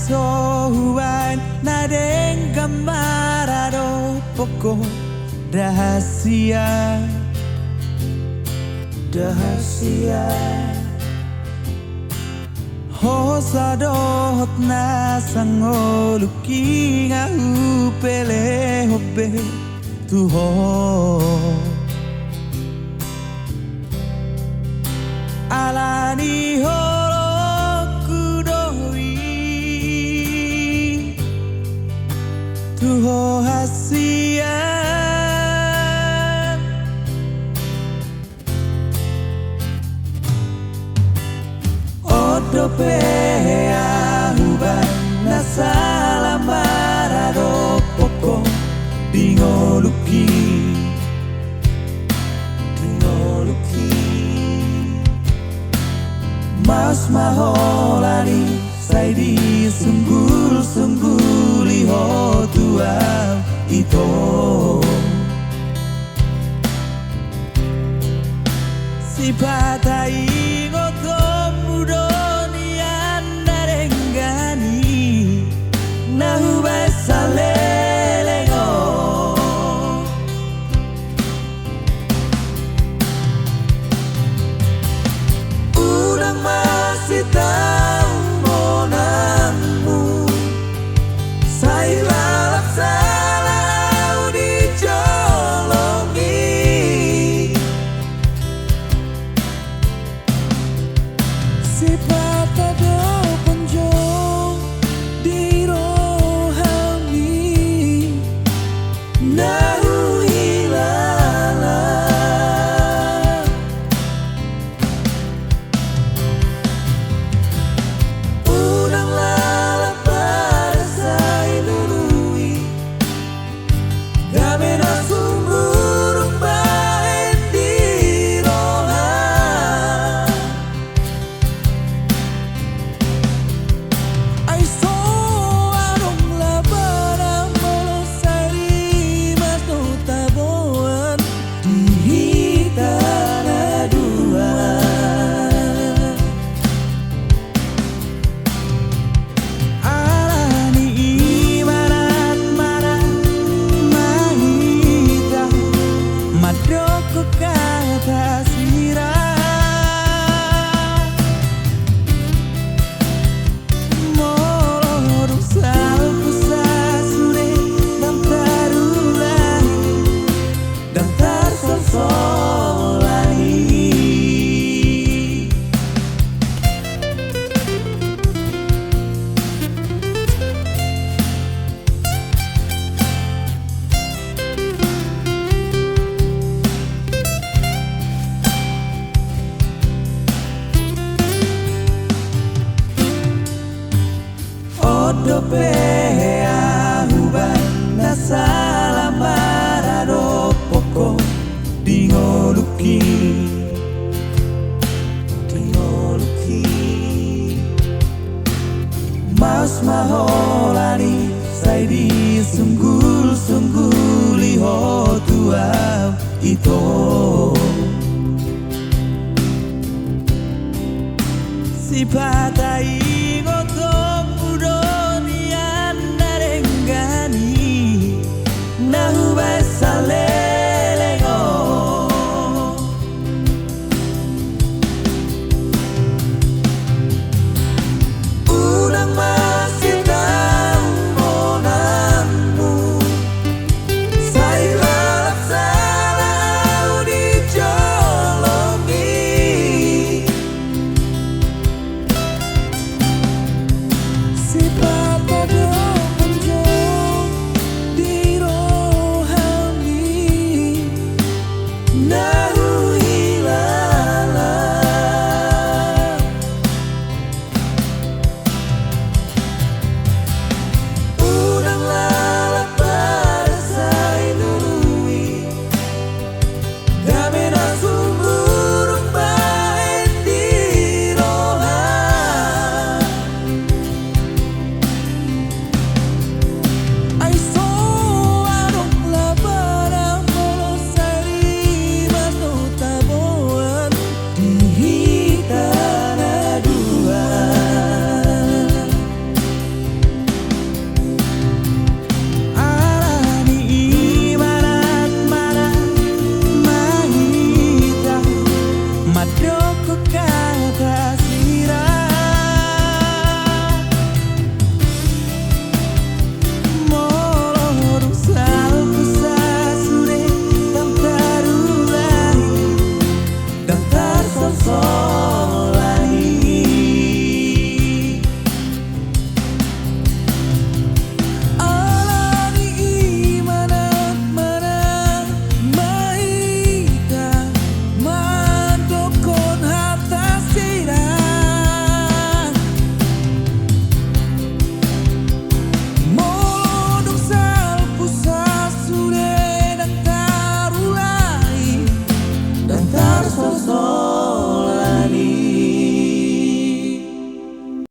sohuan nadeng kamarado pokok rahasia Hosadot na sangoluki nga upele hobe tuho alani horoku doi tuho hasia Dope ahuban nasala marado poko dingoluki Mas maholani saidi sungguli ho tua ito si patai ngotom mudo Nahu besalelego Udah masih tahu monanmu Saya lalap salah dicolongi Si papa do ponjong di Nahu hilala Udang lala parasai nunui Gabe na sumurung bahen di roha Ay so arong labarang Dope ahuban nasala marado poko dingoluki Mas maholani saidi sungguli ho tua ito si patai